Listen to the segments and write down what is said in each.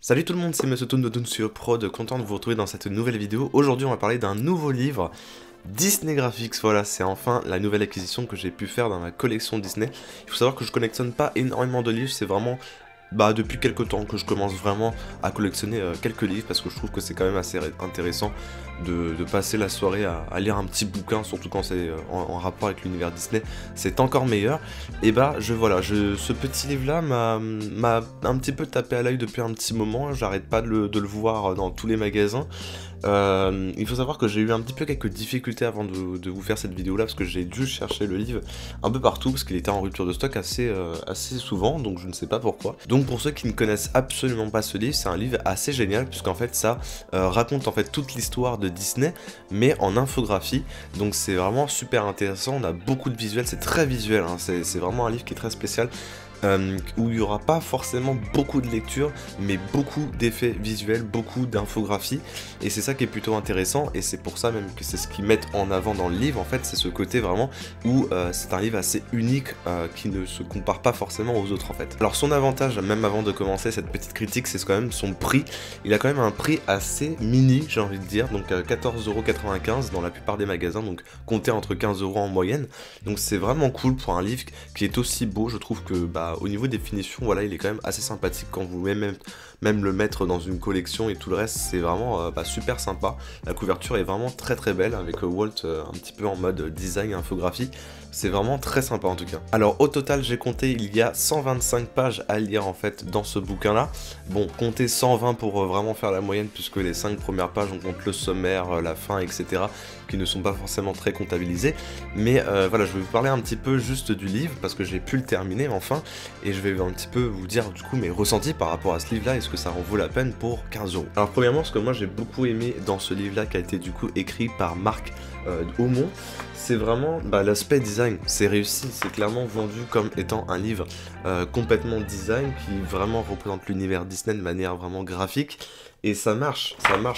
Salut tout le monde, c'est Monsieur Toon de Toon sur Prod, content de vous retrouver dans cette nouvelle vidéo. Aujourd'hui on va parler d'un nouveau livre, Disney Graphics. Voilà, c'est enfin la nouvelle acquisition que j'ai pu faire dans ma collection Disney. Il faut savoir que je collectionne pas énormément de livres, c'est vraiment depuis quelques temps que je commence vraiment à collectionner quelques livres, parce que je trouve que c'est quand même assez intéressant de passer la soirée à lire un petit bouquin, surtout quand c'est en rapport avec l'univers Disney, c'est encore meilleur. Et ce petit livre là m'a un petit peu tapé à l'œil depuis un petit moment, j'arrête pas de le voir dans tous les magasins. Il faut savoir que j'ai eu un petit peu quelques difficultés avant de vous faire cette vidéo là, parce que j'ai dû chercher le livre un peu partout, parce qu'il était en rupture de stock assez souvent, donc je ne sais pas pourquoi. Donc pour ceux qui ne connaissent absolument pas ce livre, c'est un livre assez génial, puisqu'en fait ça raconte en fait toute l'histoire de Disney, mais en infographie, donc c'est vraiment super intéressant. On a beaucoup de visuels, c'est très visuel, hein. C'est vraiment un livre qui est très spécial. Où il n'y aura pas forcément beaucoup de lecture, mais beaucoup d'effets visuels, beaucoup d'infographies, et c'est ça qui est plutôt intéressant, et c'est pour ça même que c'est ce qu'ils mettent en avant dans le livre, en fait, c'est ce côté vraiment où c'est un livre assez unique, qui ne se compare pas forcément aux autres en fait. Alors son avantage, même avant de commencer cette petite critique, c'est quand même son prix. Il a quand même un prix assez mini, j'ai envie de dire, donc 14,95€ dans la plupart des magasins, donc compté entre 15€ en moyenne, donc c'est vraiment cool pour un livre qui est aussi beau. Je trouve que au niveau des finitions, voilà, il est quand même assez sympathique quand vous voulez même le mettre dans une collection, et tout le reste, c'est vraiment super sympa. La couverture est vraiment très belle, avec Walt un petit peu en mode design, infographie. C'est vraiment très sympa en tout cas. Alors au total, j'ai compté, il y a 125 pages à lire en fait dans ce bouquin là. Bon, comptez 120 pour vraiment faire la moyenne, puisque les 5 premières pages on compte le sommaire, la fin, etc., qui ne sont pas forcément très comptabilisés. Mais voilà, je vais vous parler un petit peu juste du livre, parce que j'ai pu le terminer enfin, et je vais un petit peu vous dire du coup mes ressentis par rapport à ce livre là, est-ce que ça en vaut la peine pour 15€. Alors premièrement, ce que moi j'ai beaucoup aimé dans ce livre là, qui a été du coup écrit par Marc Aumont, c'est vraiment l'aspect design. C'est réussi, c'est clairement vendu comme étant un livre complètement design, qui vraiment représente l'univers Disney de manière vraiment graphique. Et ça marche,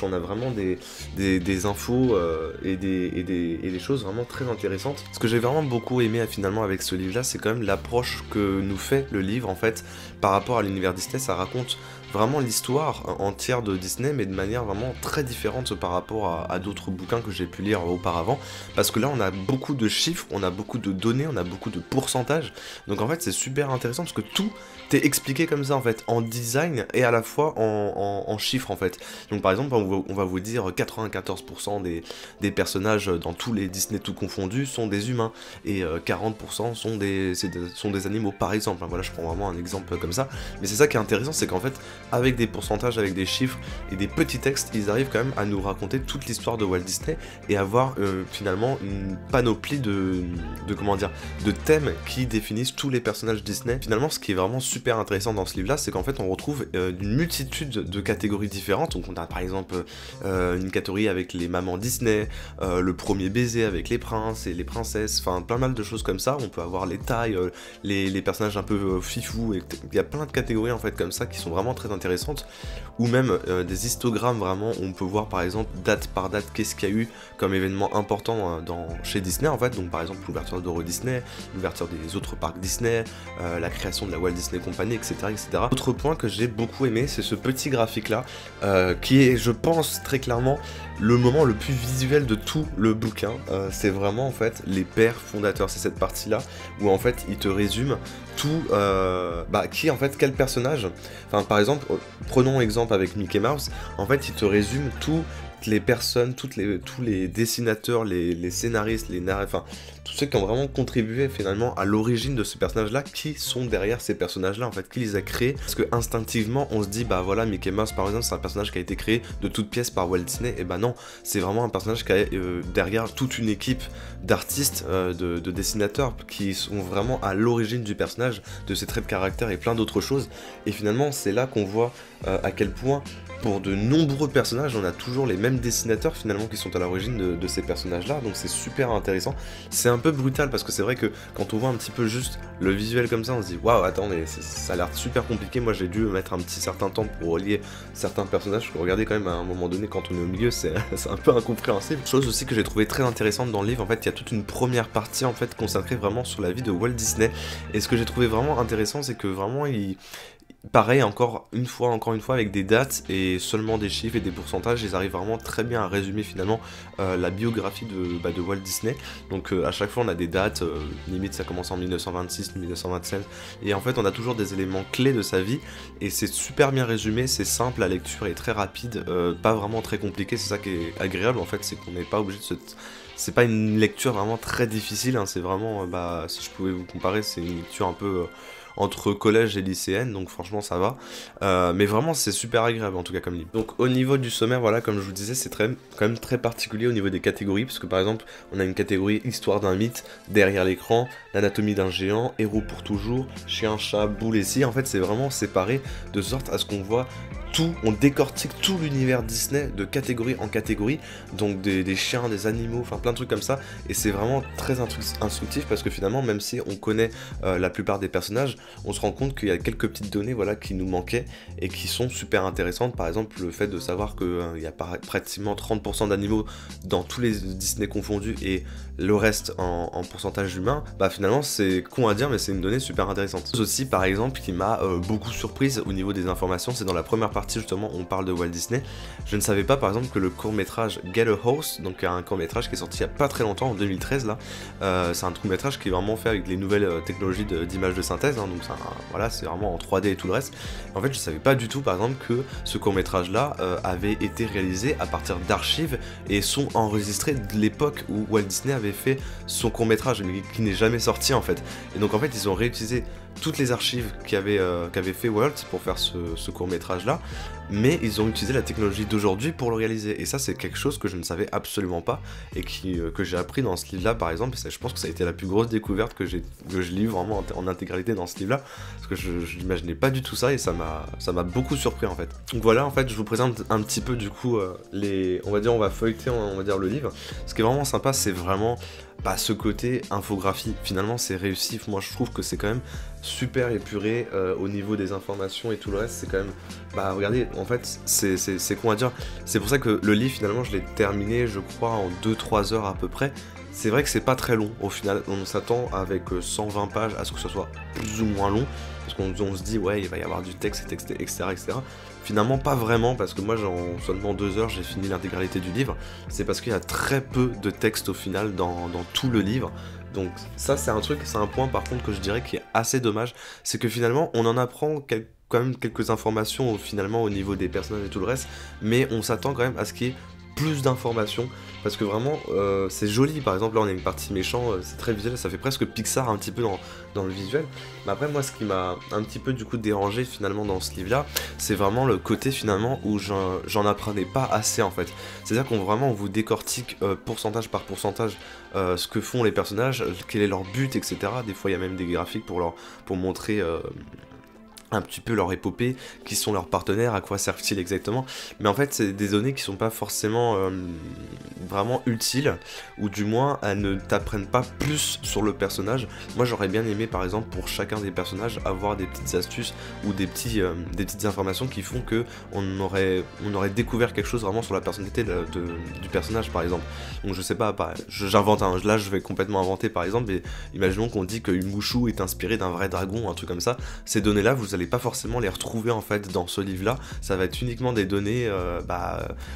on a vraiment des infos et des choses vraiment très intéressantes. Ce que j'ai vraiment beaucoup aimé finalement avec ce livre là, c'est quand même l'approche que nous fait le livre en fait par rapport à l'univers Disney. Ça raconte vraiment l'histoire entière de Disney, mais de manière vraiment très différente par rapport à d'autres bouquins que j'ai pu lire auparavant, parce que là on a beaucoup de chiffres, on a beaucoup de données, on a beaucoup de pourcentages, donc en fait c'est super intéressant, parce que tout est expliqué comme ça en fait, en design et à la fois en chiffres en fait. Donc par exemple on va vous dire 94% des personnages dans tous les Disney tout confondus sont des humains, et 40% sont des animaux par exemple. Voilà, je prends vraiment un exemple comme ça, mais c'est ça qui est intéressant, c'est qu'en fait avec des pourcentages, avec des chiffres et des petits textes, ils arrivent quand même à nous raconter toute l'histoire de Walt Disney, et avoir finalement une panoplie de thèmes qui définissent tous les personnages Disney. Finalement, ce qui est vraiment super intéressant dans ce livre là, c'est qu'en fait on retrouve une multitude de catégories différentes. Donc on a par exemple une catégorie avec les mamans Disney, le premier baiser avec les princes et les princesses, enfin plein mal de choses comme ça. On peut avoir les tailles, les personnages un peu fifous, et il y a plein de catégories en fait comme ça qui sont vraiment très intéressantes, ou même des histogrammes. Vraiment on peut voir par exemple date par date qu'est-ce qu'il y a eu comme événement important chez Disney en fait. Donc par exemple l'ouverture d'Euro Disney, l'ouverture des autres parcs Disney, la création de la Walt Disney Company, etc. Autre point que j'ai beaucoup aimé, c'est ce petit graphique là, qui est, je pense, très clairement le moment le plus visuel de tout le bouquin. C'est vraiment en fait les pères fondateurs, c'est cette partie là où en fait il te résume tout, qui en fait, quel personnage, enfin par exemple, prenons exemple avec Mickey Mouse, en fait il te résume toutes les personnes, tous les dessinateurs, les scénaristes, enfin tous ceux qui ont vraiment contribué finalement à l'origine de ce personnage là, qui sont derrière ces personnages là en fait, qui les a créés, parce que instinctivement on se dit voilà, Mickey Mouse par exemple c'est un personnage qui a été créé de toutes pièces par Walt Disney, et non, c'est vraiment un personnage qui a derrière toute une équipe d'artistes, de dessinateurs, qui sont vraiment à l'origine du personnage, de ses traits de caractère et plein d'autres choses. Et finalement c'est là qu'on voit à quel point pour de nombreux personnages on a toujours les mêmes dessinateurs finalement qui sont à l'origine de ces personnages là, donc c'est super intéressant. C'est un peu brutal, parce que c'est vrai que quand on voit un petit peu juste le visuel comme ça, on se dit waouh, attends, mais ça a l'air super compliqué. Moi j'ai dû mettre un petit certain temps pour relier certains personnages, parce que regardez quand même à un moment donné quand on est au milieu, c'est un peu incompréhensible. Chose aussi que j'ai trouvé très intéressante dans le livre, en fait il y a toute une première partie en fait consacrée vraiment sur la vie de Walt Disney, et ce que j'ai trouvé vraiment intéressant, c'est que vraiment pareil, encore une fois, avec des dates et seulement des chiffres et des pourcentages, ils arrivent vraiment très bien à résumer finalement la biographie de Walt Disney. Donc à chaque fois on a des dates, limite ça commence en 1926, 1927, et en fait on a toujours des éléments clés de sa vie, et c'est super bien résumé, c'est simple, la lecture est très rapide, pas vraiment très compliqué, c'est ça qui est agréable en fait, c'est qu'on n'est pas obligé de se... C'est pas une lecture vraiment très difficile, hein, c'est vraiment, si je pouvais vous comparer, c'est une lecture un peu... entre collège et lycéenne, donc franchement ça va, mais vraiment c'est super agréable en tout cas comme livre. Donc au niveau du sommaire, voilà, comme je vous disais, c'est quand même très particulier au niveau des catégories, parce que par exemple on a une catégorie histoire d'un mythe, derrière l'écran, l'anatomie d'un géant, héros pour toujours, chien, chat, boule et scie. En fait c'est vraiment séparé de sorte à ce qu'on voit tout, on décortique tout l'univers Disney de catégorie en catégorie, donc des chiens, des animaux, enfin plein de trucs comme ça, et c'est vraiment très instructif parce que finalement, même si on connaît la plupart des personnages, on se rend compte qu'il y a quelques petites données, voilà, qui nous manquaient et qui sont super intéressantes. Par exemple, le fait de savoir qu'il y a pratiquement 30% d'animaux dans tous les Disney confondus et le reste en pourcentage humain, bah finalement c'est con à dire, mais c'est une donnée super intéressante. Aussi, par exemple, qui m'a beaucoup surprise au niveau des informations, c'est dans la première partie justement on parle de Walt Disney. Je ne savais pas par exemple que le court-métrage Get a House, donc un court-métrage qui est sorti il y a pas très longtemps, en 2013 là, c'est un court-métrage qui est vraiment fait avec les nouvelles technologies d'image de synthèse, hein, donc voilà, c'est vraiment en 3D et tout le reste. En fait je savais pas du tout par exemple que ce court-métrage là avait été réalisé à partir d'archives et sont enregistrés de l'époque où Walt Disney avait fait son court-métrage, mais qui n'est jamais sorti en fait. Et donc en fait ils ont réutilisé toutes les archives qu'avait fait Walt pour faire ce court-métrage là, mais ils ont utilisé la technologie d'aujourd'hui pour le réaliser, et ça c'est quelque chose que je ne savais absolument pas et que j'ai appris dans ce livre là par exemple, et je pense que ça a été la plus grosse découverte que je lis vraiment en intégralité dans ce livre là, parce que je n'imaginais pas du tout ça, et ça m'a beaucoup surpris en fait. Donc voilà, en fait je vous présente un petit peu du coup on va feuilleter le livre. Ce qui est vraiment sympa, c'est vraiment ce côté infographie, finalement c'est réussi, moi je trouve que c'est quand même super épuré au niveau des informations et tout le reste, c'est quand même, regardez, en fait c'est con à dire, c'est pour ça que le livre finalement je l'ai terminé je crois en 2-3 heures à peu près. C'est vrai que c'est pas très long, au final on s'attend avec 120 pages à ce que ce soit plus ou moins long, parce qu'on se dit ouais il va y avoir du texte, etc. Finalement pas vraiment, parce que moi en seulement 2 heures j'ai fini l'intégralité du livre. C'est parce qu'il y a très peu de texte au final dans tout le livre. Donc ça c'est un point par contre que je dirais qui est assez dommage, c'est que finalement on en apprend quand même quelques informations finalement au niveau des personnages et tout le reste, mais on s'attend quand même à ce qu'il y ait plus d'informations, parce que vraiment c'est joli. Par exemple là on a une partie méchant, c'est très visuel, ça fait presque Pixar un petit peu dans le visuel. Mais après moi ce qui m'a un petit peu du coup dérangé finalement dans ce livre là, c'est vraiment le côté finalement où j'en apprenais pas assez en fait. C'est à dire qu'on vous décortique pourcentage par pourcentage ce que font les personnages, quel est leur but, etc. Des fois il y a même des graphiques pour montrer un petit peu leur épopée, qui sont leurs partenaires, à quoi servent-ils exactement, mais en fait c'est des données qui sont pas forcément vraiment utiles, ou du moins elles ne t'apprennent pas plus sur le personnage. Moi j'aurais bien aimé par exemple pour chacun des personnages avoir des petites astuces ou des petites informations qui font que on aurait découvert quelque chose vraiment sur la personnalité du personnage par exemple. Donc je sais pas, j'invente, là je vais complètement inventer par exemple, mais imaginons qu'on dit que Mushu est inspiré d'un vrai dragon, un truc comme ça. Ces données là vous allez pas forcément les retrouver en fait dans ce livre là, ça va être uniquement des données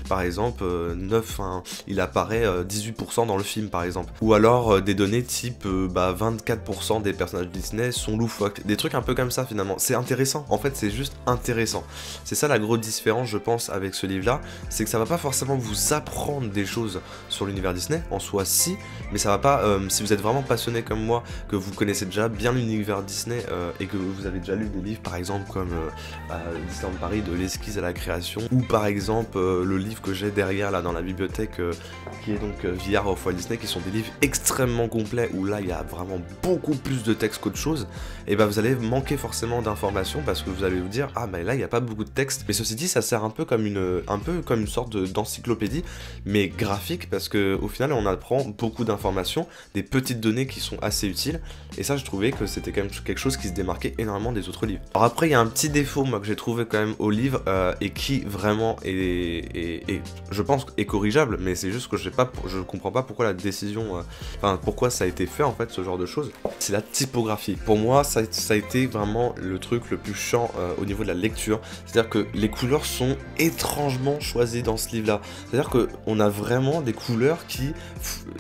par exemple 9, hein, il apparaît 18% dans le film par exemple, ou alors des données type 24% des personnages Disney sont loufoques, des trucs un peu comme ça finalement. C'est intéressant, en fait c'est juste intéressant, c'est ça la grosse différence je pense avec ce livre là, c'est que ça va pas forcément vous apprendre des choses sur l'univers Disney, en soi si, mais ça va pas, si vous êtes vraiment passionné comme moi, que vous connaissez déjà bien l'univers Disney et que vous avez déjà lu des livres par exemple comme Disneyland Paris, de l'esquisse à la création, ou par exemple le livre que j'ai derrière là dans la bibliothèque qui est donc VR of Walt Disney, qui sont des livres extrêmement complets où là il y a vraiment beaucoup plus de texte qu'autre chose, et vous allez manquer forcément d'informations parce que vous allez vous dire là il n'y a pas beaucoup de texte, mais ceci dit ça sert un peu comme une sorte d'encyclopédie mais graphique, parce que au final on apprend beaucoup d'informations, des petites données qui sont assez utiles, et ça je trouvais que c'était quand même quelque chose qui se démarquait énormément des autres livres. Alors après il y a un petit défaut moi que j'ai trouvé quand même au livre et qui vraiment est je pense est corrigeable, mais c'est juste que je comprends pas pourquoi la décision, enfin pourquoi ça a été fait en fait ce genre de choses. C'est la typographie. Pour moi ça a été vraiment le truc le plus chiant au niveau de la lecture. C'est-à-dire que les couleurs sont étrangement choisies dans ce livre là. C'est-à-dire que on a vraiment des couleurs qui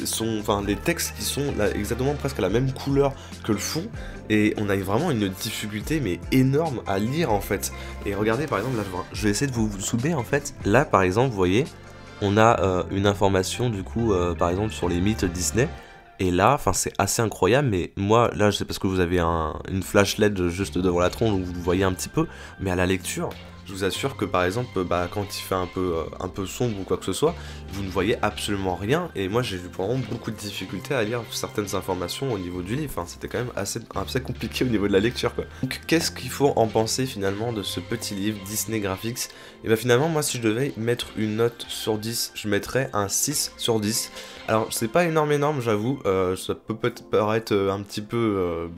sont, enfin des textes qui sont là, exactement presque à la même couleur que le fond, et on a vraiment une difficulté mais énorme à lire en fait. Et regardez par exemple là, je vais essayer de vous soulever en fait. Là par exemple vous voyez, on a une information du coup par exemple sur les mythes Disney. Et là, enfin c'est assez incroyable, mais moi là je sais parce que vous avez une flash LED juste devant la tronche, donc vous le voyez un petit peu, mais à la lecture, je vous assure que par exemple, quand il fait un peu sombre ou quoi que ce soit, vous ne voyez absolument rien, et moi j'ai eu vraiment beaucoup de difficultés à lire certaines informations au niveau du livre, enfin, c'était quand même assez compliqué au niveau de la lecture quoi. Donc qu'est-ce qu'il faut en penser finalement de ce petit livre Disney Graphics? Et bien finalement moi si je devais mettre une note sur 10, je mettrais un 6 sur 10. Alors c'est pas énorme j'avoue, ça peut peut-être paraître un petit peu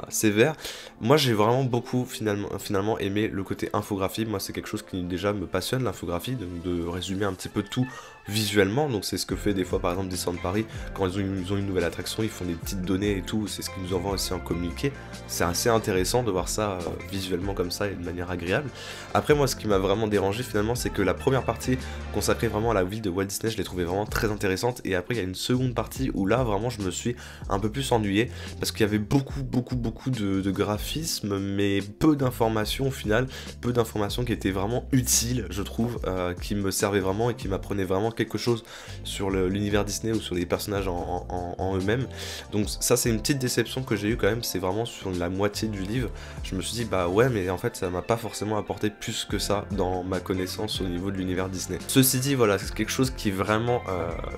sévère. Moi j'ai vraiment beaucoup finalement aimé le côté infographie. Moi c'est quelque chose qui déjà me passionne, l'infographie, de résumer un petit peu tout visuellement. Donc c'est ce que fait des fois par exemple Disneyland Paris quand ils ont une nouvelle attraction, ils font des petites données et tout, c'est ce qu'ils nous envoient aussi en communiqué. C'est assez intéressant de voir ça visuellement comme ça et de manière agréable. Après moi ce qui m'a vraiment dérangé finalement, c'est que la première partie consacrée vraiment à la vie de Walt Disney, je l'ai trouvée vraiment très intéressante, et après il y a une seconde partie où là vraiment je me suis un peu plus ennuyé parce qu'il y avait beaucoup de graphismes mais peu d'informations au final, peu d'informations qui étaient vraiment utiles je trouve, qui me servaient vraiment et qui m'apprenaient vraiment quelque chose sur l'univers Disney ou sur les personnages en eux-mêmes. Donc ça c'est une petite déception que j'ai eu quand même, c'est vraiment sur la moitié du livre. Je me suis dit bah ouais mais en fait ça m'a pas forcément apporté plus que ça dans ma connaissance au niveau de l'univers Disney. Ceci dit voilà, c'est quelque chose qui vraiment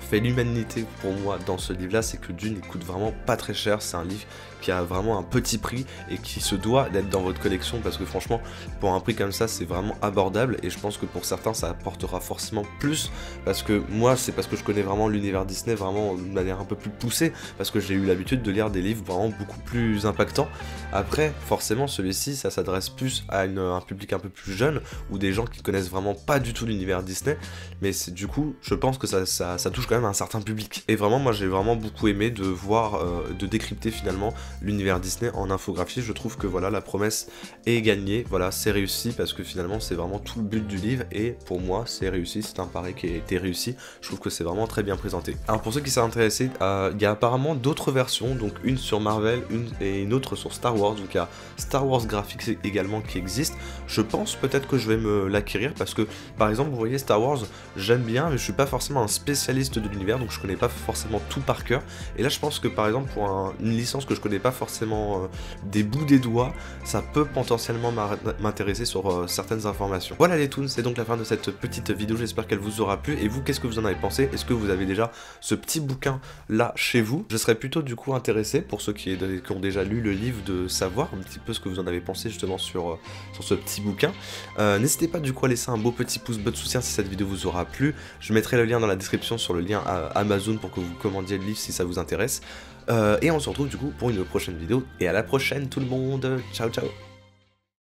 fait l'humanité pour moi dans ce livre là, c'est que Dune il coûte vraiment pas très cher, c'est un livre qui a vraiment un petit prix et qui se doit d'être dans votre collection parce que franchement pour un prix comme ça c'est vraiment abordable, et je pense que pour certains ça apportera forcément plus, parce que moi c'est parce que je connais vraiment l'univers Disney vraiment de manière un peu plus poussée, parce que j'ai eu l'habitude de lire des livres vraiment beaucoup plus impactants. Après forcément celui-ci ça s'adresse plus à un public un peu plus jeune ou des gens qui connaissent vraiment pas du tout l'univers Disney, mais du coup je pense que ça touche quand même un certain public. Et vraiment moi j'ai vraiment beaucoup aimé de voir, de décrypter finalement l'univers Disney en infographie. Je trouve que voilà la promesse est gagnée, voilà c'est réussi, parce que finalement c'est vraiment tout le but du livre, et pour moi c'est réussi, c'est un pari qui a été réussi, je trouve que c'est vraiment très bien présenté. Alors pour ceux qui sont intéressés, il y a apparemment d'autres versions, donc une sur Marvel et une autre sur Star Wars, donc il y a Star Wars Graphics également qui existe. Je pense peut-être que je vais me l'acquérir parce que par exemple vous voyez Star Wars j'aime bien, mais je suis pas forcément un spécialiste de l'univers, donc je connais pas forcément tout par cœur, et là je pense que par exemple pour une licence que je connais pas forcément des bouts des doigts, ça peut potentiellement m'intéresser sur certaines informations. Voilà les toons, c'est donc la fin de cette petite vidéo, j'espère qu'elle vous aura plu, et vous qu'est-ce que vous en avez pensé? Est-ce que vous avez déjà ce petit bouquin là chez vous? Je serais plutôt du coup intéressé, pour ceux qui ont déjà lu le livre, de savoir un petit peu ce que vous en avez pensé justement sur ce petit bouquin. N'hésitez pas du coup à laisser un beau petit pouce bleu de soutien si cette vidéo vous aura plu. Je mettrai le lien dans la description sur le lien à Amazon pour que vous commandiez le livre si ça vous intéresse. Et on se retrouve du coup pour une prochaine vidéo, et à la prochaine tout le monde, ciao ciao.